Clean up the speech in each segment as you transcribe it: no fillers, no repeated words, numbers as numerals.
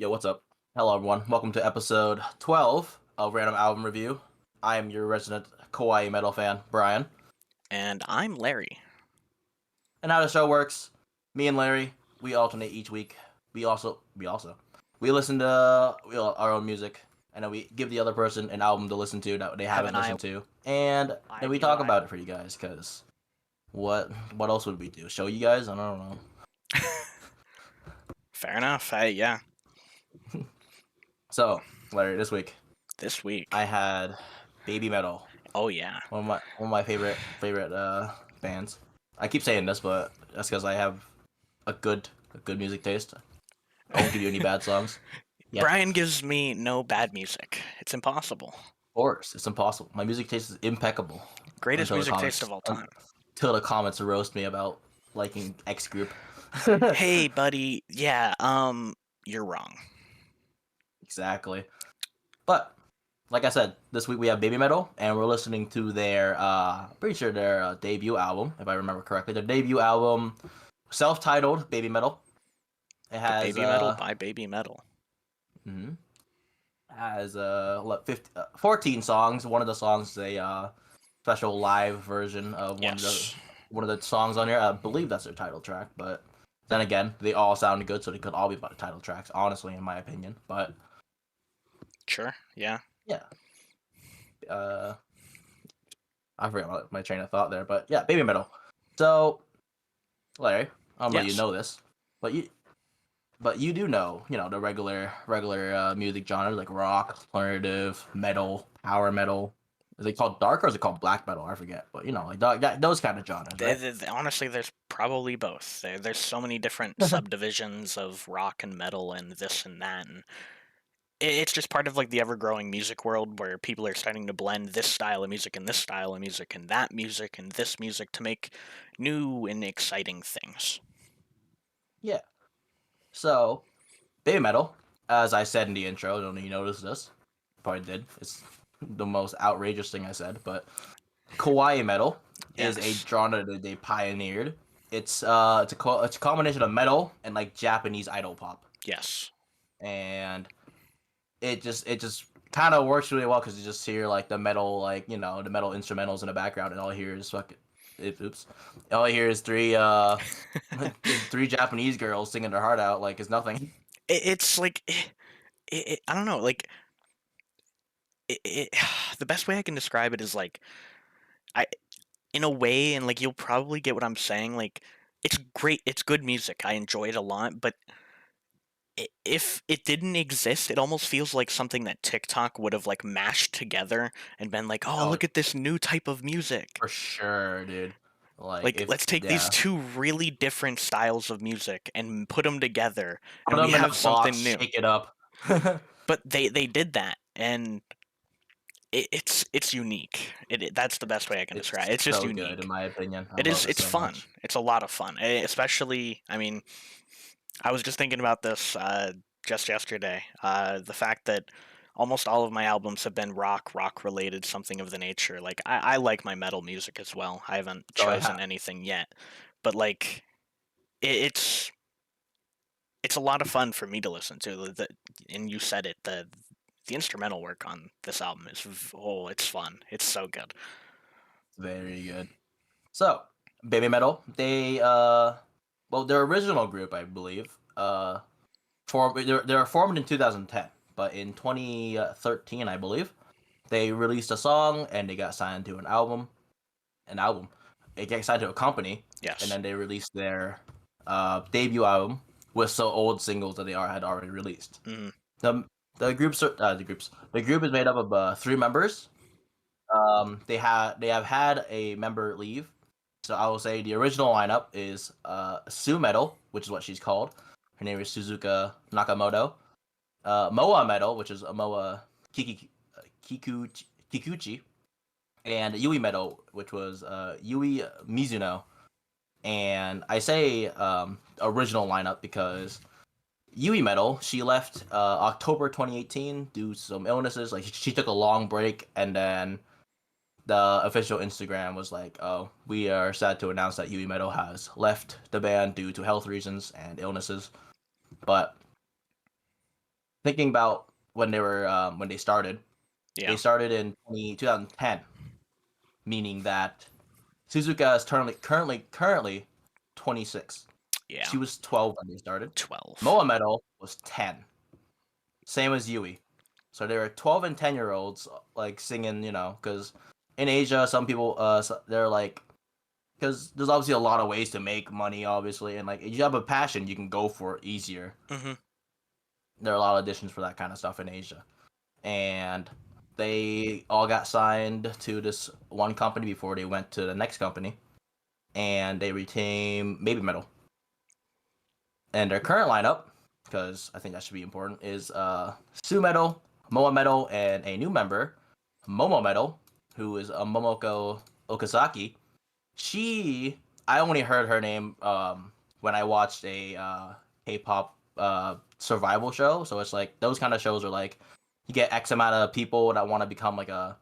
Yo, what's up? Hello, everyone. Welcome to episode 12 of Random Album Review. I am your resident Kawaii metal fan, Brian. And I'm Larry. And how the show works, me and Larry, we alternate each week. We listen to our own music, and then we give the other person an album to listen to that they haven't listened to, and then we talk about it for you guys. Cause what else would we do? Show you guys? I don't know. Fair enough. Yeah. So, Larry, this week I This week. had BABYMETAL. Oh yeah. One of my favorite bands. I keep saying this, but that's because I have a good music taste. I won't give you any bad songs. Yeah, of Brian gives me no bad music. It's impossible. course, it's impossible. My music taste is impeccable Greatest until the music taste comments of all time. until the comments roast me about liking X group. Hey, buddy. Yeah. You're wrong. Exactly. But like I said, this week we have BABYMETAL, and we're listening to their pretty sure their debut album, if I remember correctly. Their debut album, self-titled BABYMETAL. It The has BABYMETAL by BABYMETAL. mhm. Has 14 songs. One of the songs is a special live version of Yes. one of the songs on here. I believe that's their title track, but then again, they all sounded good, so they could all be about title tracks, honestly, in my opinion. But Sure. Yeah. yeah, uh, I forgot my train of thought there, but yeah, BABYMETAL. So, Larry, I don't know you Yes. know this, but you do know, the regular music genres like rock, alternative, metal, power metal. Is it called dark or is it called black metal? I forget, but like those kind of genres, right? Honestly, there's probably both. There's so many different subdivisions of rock and metal and this and that, and it's just part of like the ever-growing music world where people are starting to blend this style of music and this style of music and that music and this music to make new and exciting things. Yeah. So, BABYMETAL, as I said in the intro, I don't know if you noticed this. Probably did. It's the most outrageous thing I said, but Kawaii metal is a Yes. genre that they pioneered. It's a combination of metal and like Japanese idol pop, Yes. and it just kind of works really well because you just hear like the metal, like the metal instrumentals in the background, and all I hear is oops, all I hear is three Japanese girls singing their heart out like it's nothing. It's like I don't know, like the best way I can describe it is like I in a way, and like you'll probably get what I'm saying. Like it's great, it's good music. I enjoy it a lot, but if it didn't exist, it almost feels like something that TikTok would have like mashed together and been like, "Oh, Oh, look at this new type of music." for sure, dude. Like Like, if let's take these yeah, two really different styles of music and put them together, put and we them in have a box, something new. shake it up. But they did that, and it's unique. That's the best way I can describe it. It's It's just so good in unique. my opinion. I It is. love it It's so fun. much. It's a lot of fun. Especially, I mean, I was just thinking about this just yesterday. The fact that almost all of my albums have been rock related, something of the nature. Like I like my metal music as well. I haven't So I chosen have. anything yet, but like it's it's a lot of fun for me to listen to. And you said it. The instrumental work on this album is it's fun. It's so good. Very good. So, BABYMETAL, well, their original group, I believe, they were formed in 2010, but in 2013, I believe, they released a song and they got signed to an album. They got signed to a company, and Yes. then they released their debut album with some old singles that had already released. Mm, The the group is made up of three members. They have had a member leave. So I will say the original lineup is Sue Metal, which is what she's called. Her name is Suzuka Nakamoto. Moa Metal, which is Moa Kiku, Kikuchi, and Yui Metal, which was Yui Mizuno. And I say original lineup because Yui Metal, she left October 2018 due to some illnesses. Like she took a long break, and then the official Instagram was like, "Oh, we are sad to announce that Yui Metal has left the band due to health reasons and illnesses." But thinking about when they started. Yeah. They started in 2010, meaning that Suzuka is currently 26. Yeah. She was 12 when they started. 12. Moa Metal was 10. Same as Yui. So they were 12 and 10-year-olds like singing, because in Asia some people they're like, because there's obviously a lot of ways to make money, obviously, and like if you have a passion, you can go for it easier. Mhm. There are a lot of auditions for that kind of stuff in Asia, and they all got signed to this one company before they went to the next company, and they retained Baby Metal. And their current lineup, because I think that should be important, is Su Metal, Moa Metal, and a new member, Momo Metal, who is a Momoko Okazaki. I only heard her name when I watched a K-pop survival show. So it's like those kind of shows are like you get X amount of people that want to become like a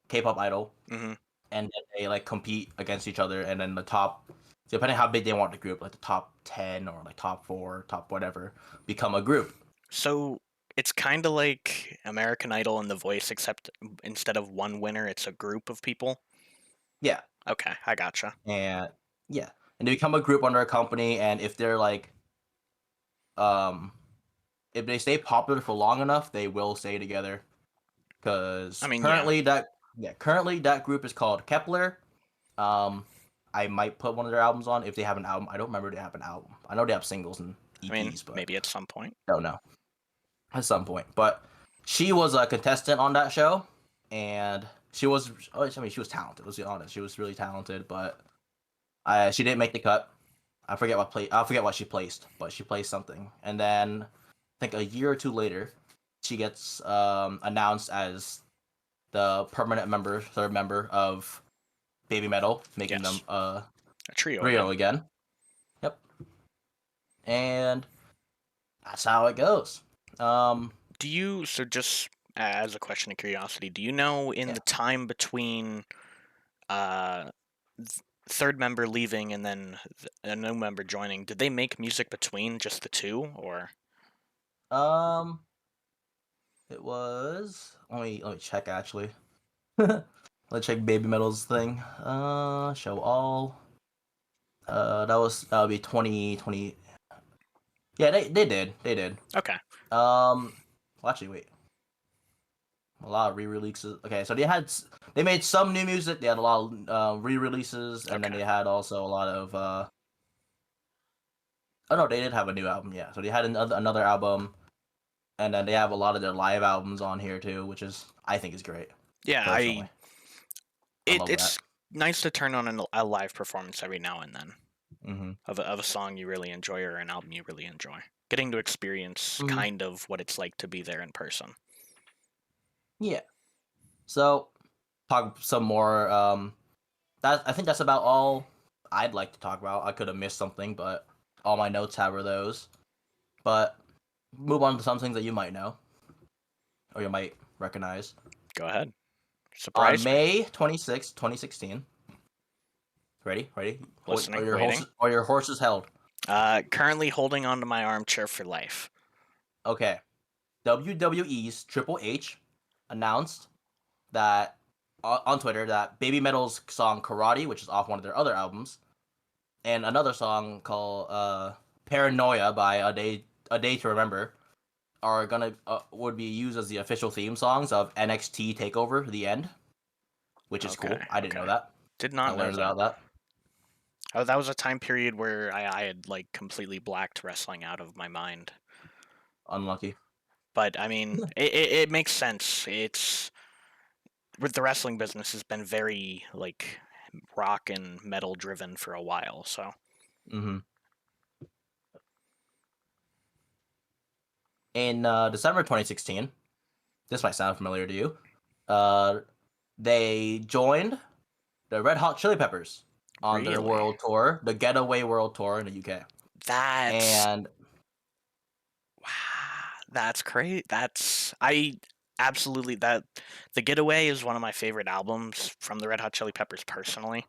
K-pop idol, Mhm. and then they like compete against each other, and then the top, depending how big they want the group, like the top 10 or like top 4, top whatever, become a group. So it's kind of like American Idol and The Voice, except instead of one winner, it's a group of people. Yeah, Okay, I gotcha. and yeah, and they become a group under a company, and if they're like um if they stay popular for long enough, they will stay together. I Because mean, yeah. currently that group is called Kepler. Um, I might put one of their albums on if they have an album. I don't remember if they have an album. I know they have singles and I mean, EPs, but maybe at some point. I don't know at some point. But she was a contestant on that show, and she was. I mean, she was talented. Let's be honest. She was really talented, but she didn't make the cut. I forget what she placed, but she placed something. And then I think a year or two later, she gets announced as the permanent member, third member of Baby Metal, making them Yes, a trio trio again. again. Yep, and that's how it goes. Um, Do you, so just as a question of curiosity, do you know in yeah. the time between uh, third member leaving and then a new member joining, did they make music between just the two, or? Um, it was. Let me check actually. Let's check Baby Metal's thing. Show all. That would be 2020. Yeah, they did. Okay, Um, well, actually, wait. A lot of re-releases. Okay, so they made some new music. They had a lot of re-releases, and then okay. they had also a lot of. Oh no, they did have a new album. Yeah, so they had another album, and then they have a lot of their live albums on here too, which I think is great. Yeah, Personally, I love it's that. nice to turn on a live performance every now and then Hmm. of a song you really enjoy or an album you really enjoy. Getting to experience Hmm. kind of what it's like to be there in person. Yeah. So talk some more. I think that's about all I'd like to talk about. I could have missed something, but all my notes have are those. But move on to some things that you might know or you might recognize. Go ahead. On Surprise me. May 26, 2016. Ready? Listening, Are your waiting. horses held? Currently holding on to my armchair for life. Okay. WWE's Triple H announced that on Twitter that Baby Metal's song Karate, which is off one of their other albums, and another song called Paranoia by A Day to Remember are gonna would be used as the official theme songs of NXT Takeover: The End, which is Okay, cool. I didn't know okay. that. Did I not know learned that. about that. Oh, that was a time period where I had like completely blacked wrestling out of my mind. Unlucky. But I mean, it makes sense. It's with the wrestling business has been very like rock and metal driven for a while. So Hmm. In December 2016, this might sound familiar to you. Uh, they joined the Red Hot Chili Peppers on their really, world tour, the Getaway World Tour in the UK. that's And wow, that's great. That's I absolutely that the Getaway is one of my favorite albums from the Red Hot Chili Peppers personally.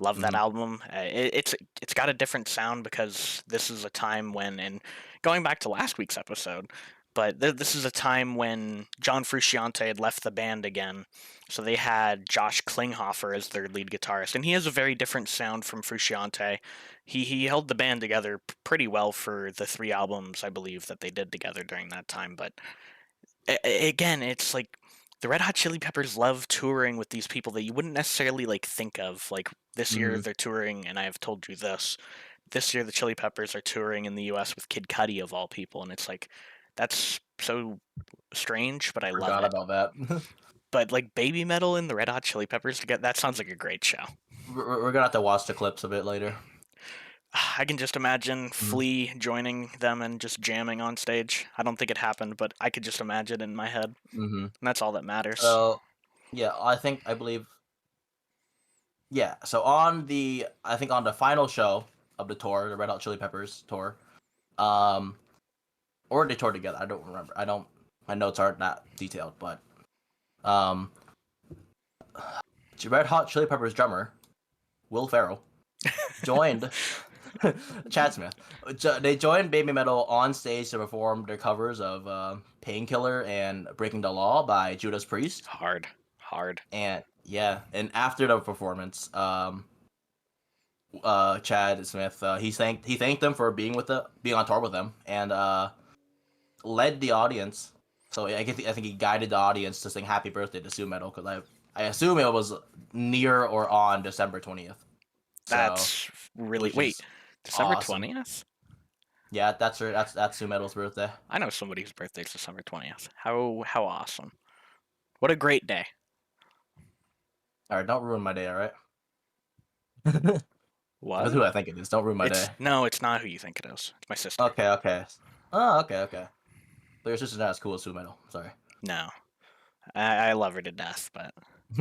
Love that mhm, album. It's got a different sound because this is a time when, and going back to last week's episode, But this is a time when John Frusciante had left the band again, so they had Josh Klinghoffer as their lead guitarist, and he has a very different sound from Frusciante. He held the band together pretty well for the 3 albums, I believe, that they did together during that time. But again, it's like the Red Hot Chili Peppers love touring with these people that you wouldn't necessarily like think of. Like this year Mm-hmm. they're touring, and I have told you this. This year the Chili Peppers are touring in the U.S. with Kid Cudi of all people, and it's like that's so strange, but I love Forgot it. about that. But like Baby Metal and the Red Hot Chili Peppers together, that sounds like a great show. We're gonna have to watch the clips a bit later. I can just imagine Mm-hmm. Flea joining them and just jamming on stage. I don't think it happened, but I could just imagine it in my head. Mm-hmm. And that's all that matters. So yeah, I believe yeah. So I think on the final show of the tour, the Red Hot Chili Peppers tour, um, or they toured together. I don't remember. I don't. My notes aren't that detailed, but um, Red Hot Chili Peppers drummer Will Ferrell joined Chad Smith. They joined Baby Metal on stage to perform their covers of "Painkiller" and "Breaking the Law" by Judas Priest. Hard. Hard. And yeah, and after the performance, Chad Smith, he thanked them for being on tour with them, and led the audience. So I think he guided the audience to sing "Happy Birthday" to Sue Metal because I assume it was near or on December 20th. So That's really. which Wait, is December awesome. 20th? Yeah, that's Sue Metal's birthday. I know somebody whose birthday's December 20th. How awesome. What a great day. All right, don't ruin my day. All right. That's What? who I think it is. Don't ruin my day. No, it's not who you think it is. It's my sister. Okay, okay. Oh, okay, okay. But your sister's not as cool as Sue Metal. Sorry. No. I love her to death, but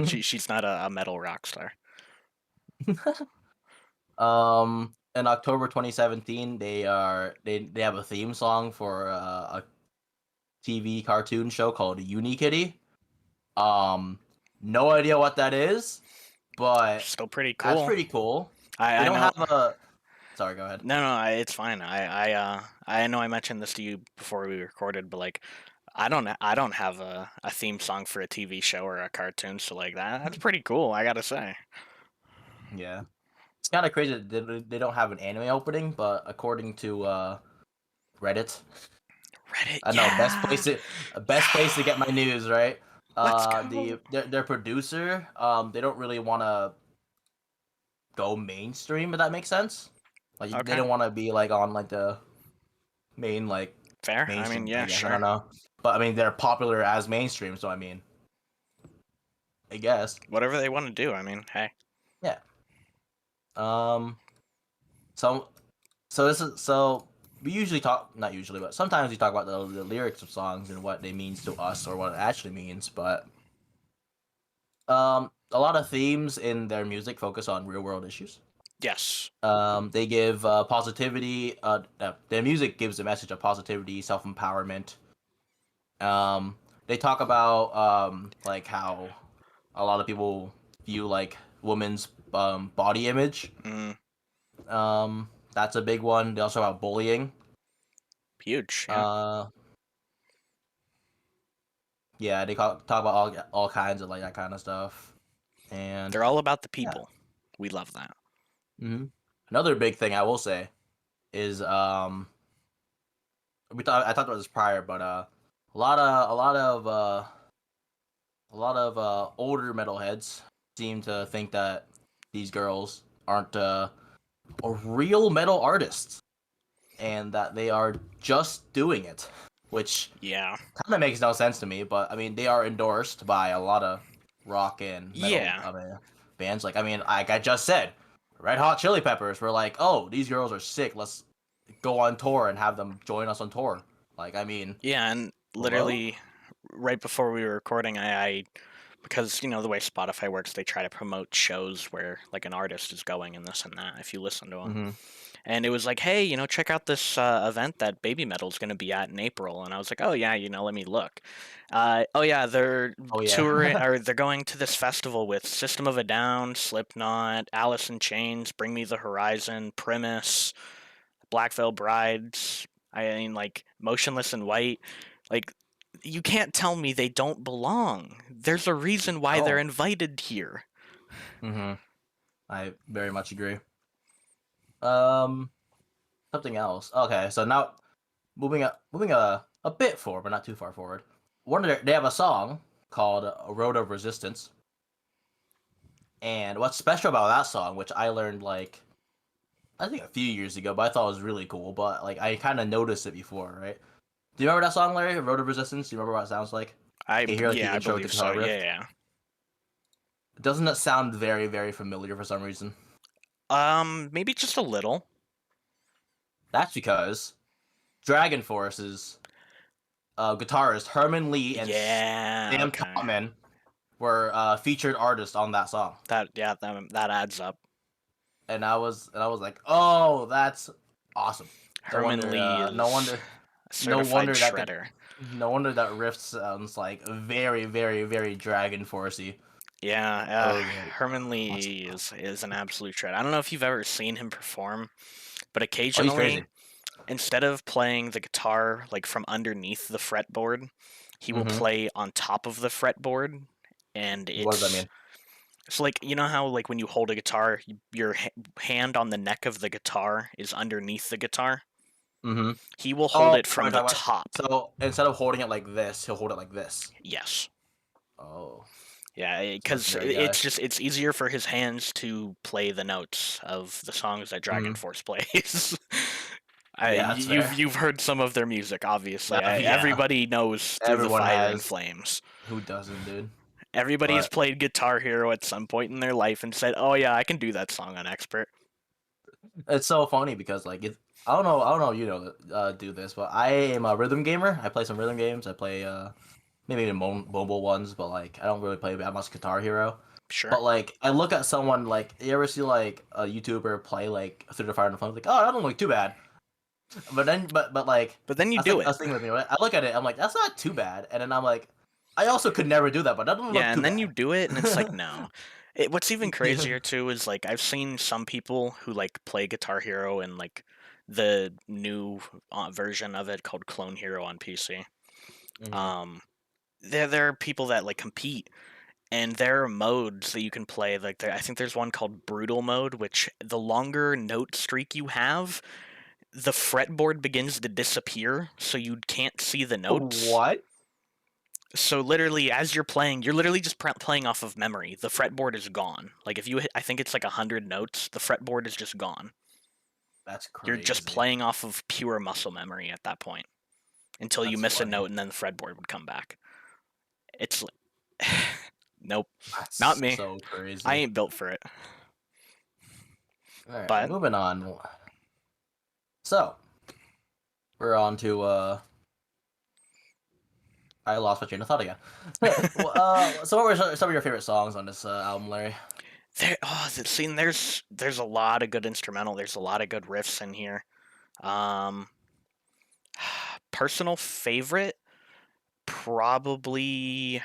she's not a metal rock star. In October 2017, they have a theme song for a TV cartoon show called Unikitty. No idea what that is, but Still pretty that's cool. pretty cool. They I don't know. have a. Sorry, go ahead. No, it's fine. I know I mentioned this to you before we recorded, but like I don't have a theme song for a TV show or a cartoon, so like that's pretty cool, I gotta say. Yeah, it's kind of crazy that they don't have an anime opening, but according to Reddit, Reddit, I know yeah. best place to get my news, right? Let's go. Their producer, they don't really want to go mainstream, if that makes sense. Like they Okay. don't want to be like on like the main like Fair. I mean, mainstream. I yeah, guess I sure. don't know, but I mean they're popular as mainstream, so I mean, I guess Whatever they want to do. I mean, hey. yeah. Um, so so we usually talk, not usually, but sometimes we talk about the lyrics of songs and what they means to us or what it actually means, but a lot of themes in their music focus on real world issues. Yes. They give positivity. Their music gives a message of positivity, self empowerment. They talk about like how a lot of people view like women's body image. Mm, That's a big one. They also have bullying. huge, yeah. Uh, yeah, talk about all kinds of like that kind of stuff. And They're all about the yeah. people. We love that. Another big thing I will say is I talked about this prior, but a lot of a lot of a lot of older metalheads seem to think that these girls aren't real metal artists and that they are just doing it, which Yeah. kind of makes no sense to me. But I mean, they are endorsed by a lot of rock and metal Yeah. bands. Like I mean, like I just said, Red Hot Chili Peppers were like, oh, these girls are sick. Let's go on tour and have them join us on tour. Like I mean, Yeah, and hello. literally right before we were recording, I because you know the way Spotify works, they try to promote shows where like an artist is going and this and that. If you listen to them, Mm-hmm. and it was like, hey, check out this event that Baby Metal's going to be at in April, and I was like, oh yeah, let me look. Oh yeah, they're Oh touring yeah. or they're going to this festival with System of a Down, Slipknot, Alice in Chains, Bring Me the Horizon, Primus, Black Veil Brides. I mean, like Motionless in White. Like, you can't tell me they don't belong. There's a reason why they're Oh. invited here. Mm-hmm. I very much agree. Um, something else. Okay, so now moving a bit forward, but not too far forward. They have a song called "Road of Resistance," and what's special about that song, which I learned like I think a few years ago, but I thought it was really cool. But like I kind of noticed it before, right? Do you remember that song, Larry? "Road of Resistance"? Do you remember what it sounds like? You hear like the Yeah, I intro with the believe so. guitar riff. Yeah, Doesn't it sound very, very familiar for some reason? yeah. Maybe just a little. That's because Dragon Force's guitarist Herman Lee and Yeah, Sam okay. Topman were featured artists on that song, That adds up. and I was like, oh, that's awesome. No Herman wonder, Lee is a no certified wonder shredder. no wonder that riff sounds like very, very, very Dragon Forcey. Yeah, I was like, Herman that's Lee is an absolute shred. I don't know if you've ever seen him perform, but oh, he's occasionally, crazy. instead of playing the guitar like from underneath the fretboard, he will Mm-hmm. play on top of the fretboard, and What does that mean? it's like, you know how like when you hold a guitar, your hand on the neck of the guitar is underneath the guitar. Mm-hmm. He will hold Oh, it what are from you the talking about? top. So instead of holding it like this, he'll hold it like this. Yes. Oh, Yeah, so a because scary guy. it's easier for his hands to play the notes of the songs that Dragon Mm-hmm. Force plays. Yeah, that's fair. You've heard some of their music, obviously. Yeah, Everybody knows Through the everyone Fire and has. Flames. Who doesn't, dude? Everybody has But played Guitar Hero at some point in their life and said, "Oh yeah, I can do that song on expert." it's so funny because like I don't know you know do this, but I am a rhythm gamer. I play some rhythm games. I play maybe the mobile ones, but like I don't really play that much Guitar Hero. Sure. But like I look at someone like you ever see like a YouTuber play like Through the Fire and the Flames, like oh that don't look too bad. But then but like But then you that's do like it. us thing with me. Right? I look at it, I'm like that's not too bad, and then I'm like I also could never do that, but that doesn't look Yeah, too and then you bad. do it, and it's like, no. What's even Yeah. crazier too is like I've seen some people who like play Guitar Hero and like the new version of it called Clone Hero on PC. Hmm. Um, there are people that like compete, and there are modes that you can play. Like I think there's one called Brutal Mode, which the longer note streak you have, the fretboard begins to disappear, so you can't see the notes. What? So literally, as you're literally just playing off of memory. The fretboard is gone. Like if you hit, I think it's like 100 notes, the fretboard is just gone. That's You're just crazy. playing off of pure muscle memory at that point until you That's miss a funny. note, and then the fretboard would come back. It's like, nope, not That's me. so I crazy. ain't built for it. All right, But moving on. So we're on to I lost my train of thought again. Well, so what were some of your favorite songs on this album, Larry? see, there's a lot of good instrumental. There's a lot of good riffs in here. Um, Personal favorite, probably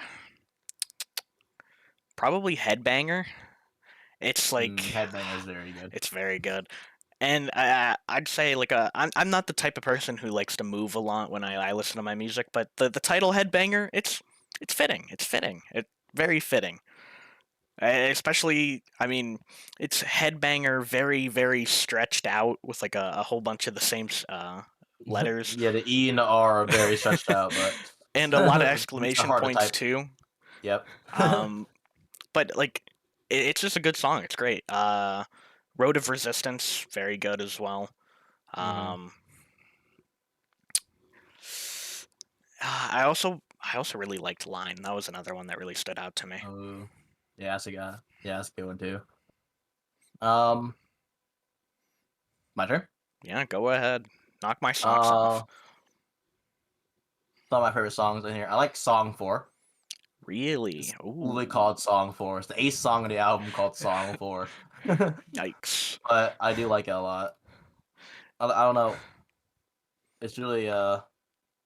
Headbanger. It's like Headbanger is very good. it's very good. And I'd say like I'm not the type of person who likes to move a lot when I listen to my music, but the title Headbanger, it's fitting. It's fitting. It very fitting. Especially, I mean, it's Headbanger, very very stretched out with like a whole bunch of the same letters Yeah, the E and the R are very stretched out, but and a lot of they're exclamation hard to points type. too. Yep. Um, but like it's just a good song. It's great. Road of Resistance, very good as well. Hmm. Um, I also really liked Line. That was another one that really stood out to me. Oh, yeah, that's a guy. Yeah, that's a good one too. Um, my turn. Yeah, go ahead, knock my socks off. Uh, some of my favorite songs in here. I like Song 4. Really? It's literally Ooh, called Song 4. It's the eighth song of the album called Song 4. But yikes! I do like it a lot. I don't know. It's really I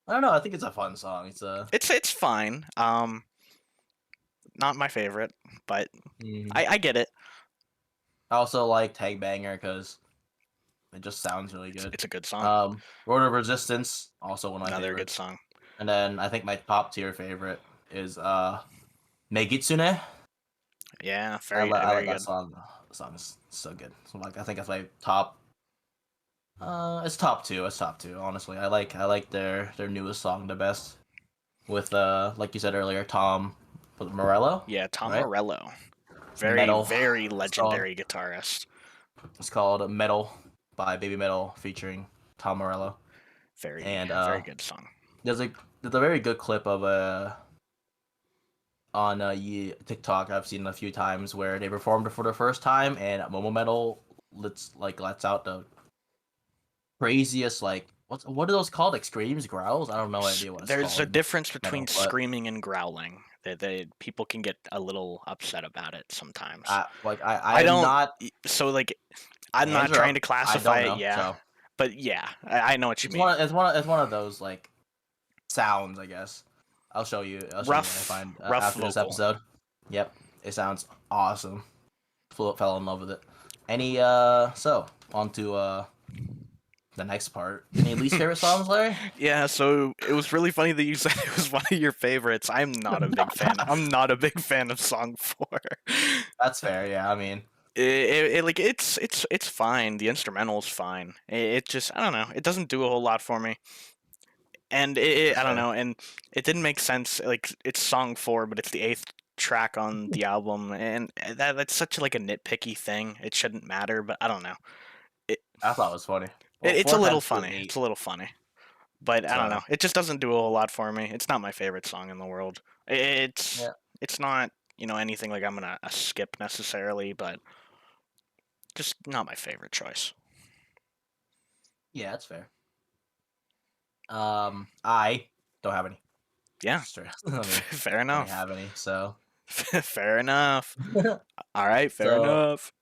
don't know. I think it's a fun song. It's a It's fine. Not my favorite, but mhm. I get it. I also like Tag Banger because it just sounds really good. It's a good song. Road of Resistance, also one of my Another good favorites. song. And then I think my top tier favorite is Megitsune. Yeah, I like very that good. song. The song is so good. So like I think that's my top. It's top two. It's top two. Honestly, I like their newest song the best with like you said earlier, Tom Morello, Yeah, Tom right? Morello, Metal. very It's called. legendary guitarist. It's called Metal by Baby Metal featuring Tom Morello. And Very good song. there's a there's a very good clip of on TikTok I've seen a few times where they performed it for the first time and Momo Metal lets out the craziest like what are those called? Like screams, growls? I don't know idea what it's There's called a in difference between metal, but screaming and growling. That people can get a little upset about it sometimes. I I am don't. not So like, I'm hands not are trying to up. I classify don't it. know. Yeah, So but yeah, I know what you mean. it's one of those like sounds, I guess. I'll show you when I find Rough after this vocal. episode. Yep. It sounds awesome. Fell in love with it. Any so on to the next part. Any least favorite songs, Larry? Yeah, so it was really funny that you said it was one of your favorites. I'm not a big fan. I'm not a big fan of Song 4. That's fair. Yeah, I mean, Like it's fine. The instrumental's fine. It just I don't know. It doesn't do a whole lot for me. And that's I don't fair. know. And it didn't make sense. Like it's Song 4, but it's the eighth track on the album, and that's such like a nitpicky thing. It shouldn't matter, but I don't know. It, I thought it was funny. Well, it's four a little times two is funny. It's eight. a little funny. But I don't know. So It just doesn't do a whole lot for me. It's not my favorite song in the world. yeah, It's not anything like I'm gonna skip necessarily, but just not my favorite choice. yeah, that's fair. I don't have any. Yeah, Straight. I mean, fair don't really enough. have any. So Fair enough. All right, fair so enough.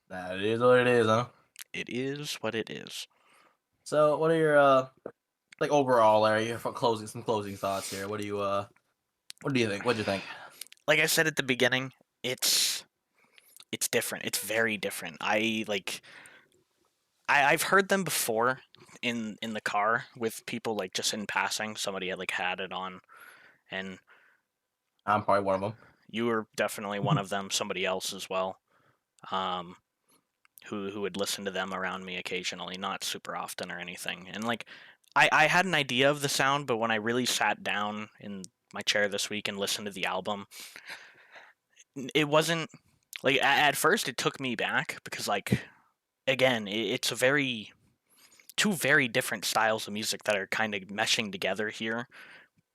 that is what it is, huh? It is what it is. So what are your like overall, Larry, for closing some closing thoughts here? What do you think? What do you think? Like I said at the beginning, it's it's different. It's very different. I've heard them before in the car with people like just in passing. Somebody had had it on, and I'm probably one of you were definitely one them. of them. Somebody else as well, um, who would listen to them around me occasionally, not super often or anything. And I had an idea of the sound, but when I really sat down in my chair this week and listened to the album, it wasn't like at first it took me back because again it's a very two very different styles of music that are kind of meshing together here,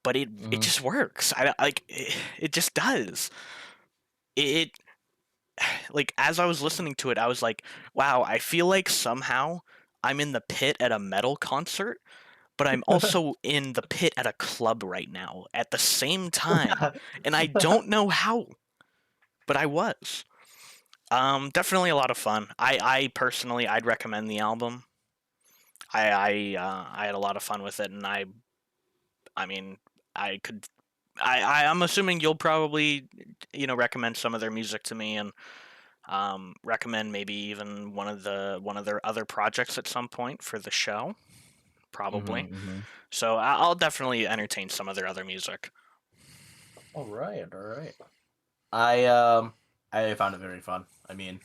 but it Hmm. just works. I like it just does. It like as I was listening to it, I was like, wow, I feel like somehow I'm in the pit at a metal concert, but I'm also in the pit at a club right now at the same time, and I don't know how, but I was. Definitely a lot of fun. I personally, I'd recommend the album. I had a lot of fun with it, and I mean, I could. I'm assuming you'll probably, recommend some of their music to me, and recommend maybe even one of their other projects at some point for the show, probably. Hmm. So I'll definitely entertain some of their other music. All right, all right. I found it very fun. I mean,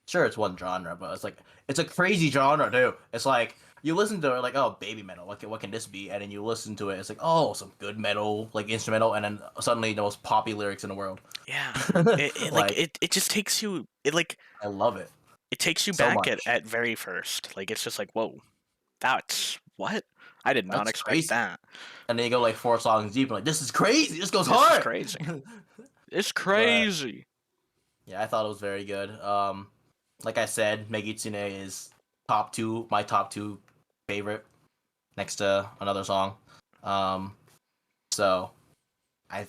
sure it's one genre, but it's a crazy genre too. It's like you listen to it like, oh, baby metal, what can this be? And then you listen to it, it's like, oh, some good metal, like instrumental, and then suddenly the most poppy lyrics in the world. Yeah, Like it just takes you I love it it takes you so back much. at very first. Like it's just like whoa, that's what I did not That's expect crazy. that. And then you go like four songs deep, and like this is crazy. This goes This is hard. crazy. It's But crazy. yeah, I thought it was very good. Like I said, Megitsune is my top two favorite next to another song. Um, so I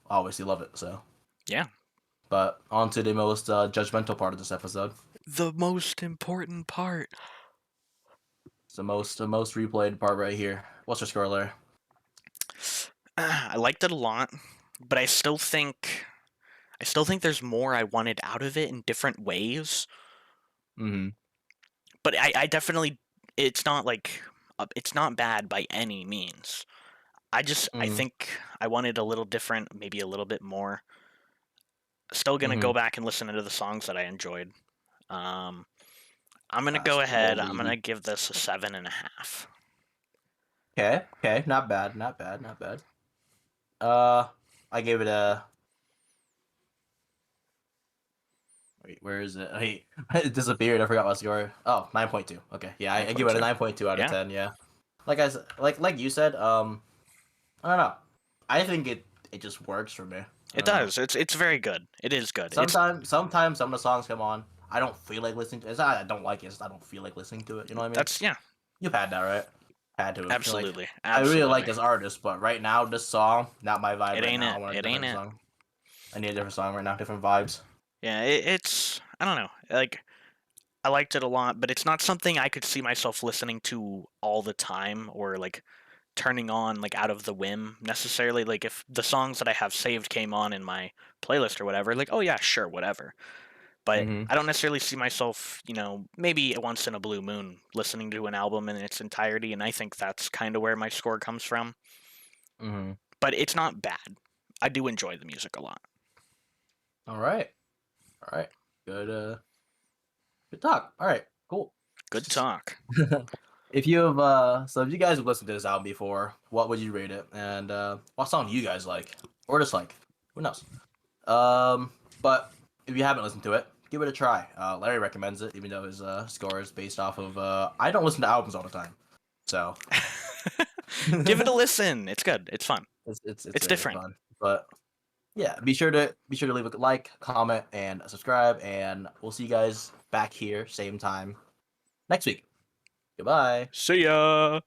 obviously love it. So, Yeah. but on to the most judgmental part of this episode. The most important part. It's the most replayed part right here. What's your score, Larry? I liked it a lot, but I still think there's more I wanted out of it in different ways. Mm-hmm. But I definitely it's not it's not bad by any means. I Mm, think I wanted a little different, maybe a little bit more. Still gonna mm-hmm. go back and listen to the songs that I enjoyed. Um, I'm gonna go ahead. I'm gonna Slowly. give this a 7.5. Okay, okay, not bad, not bad, not bad. Uh, I gave it a. Wait, where is it? Wait, it disappeared. I forgot my score. Oh, 9.2. Okay, yeah, I give it a 9.2. 9.2 out of Yeah, 10. Yeah, like I said, like you said. I don't know. I think it just works for me. I it don't know. does. It's very good. It is good. It's Sometimes some of the songs come on. I don't feel like listening to it. It's not I don't like it. It's just I don't feel like listening to it. You know what I mean? that's yeah, You've had that, right? Had to have. You're like, absolutely, I really like absolutely. this artist, but right now this song not my vibe. It Right ain't now, I it. want a It ain't different it. song. I need a different song right now. Different vibes. Yeah, it's I don't know. Like I liked it a lot, but it's not something I could see myself listening to all the time or like turning on like out of the whim necessarily. Like if the songs that I have saved came on in my playlist or whatever, like oh yeah, sure, whatever. But Mm-hmm. I don't necessarily see myself, maybe once in a blue moon listening to an album in its entirety, and I think that's kind of where my score comes from. Mm-hmm. But it's not bad. I do enjoy the music a lot. All right. All right. Good. Good talk. All right. Cool. Good talk. If you have so if you guys have listened to this album before, what would you rate it? And what song do you guys like or dislike? Who knows? But if you haven't listened to it, give it a try. Larry recommends it, even though his score is based off of. I don't listen to albums all the time, so Give it a it's, listen. It's good. It's fun. it's It's very different. fun. But yeah, be sure to leave a like, comment, and subscribe, and we'll see you guys back here same time next week. Goodbye. See ya.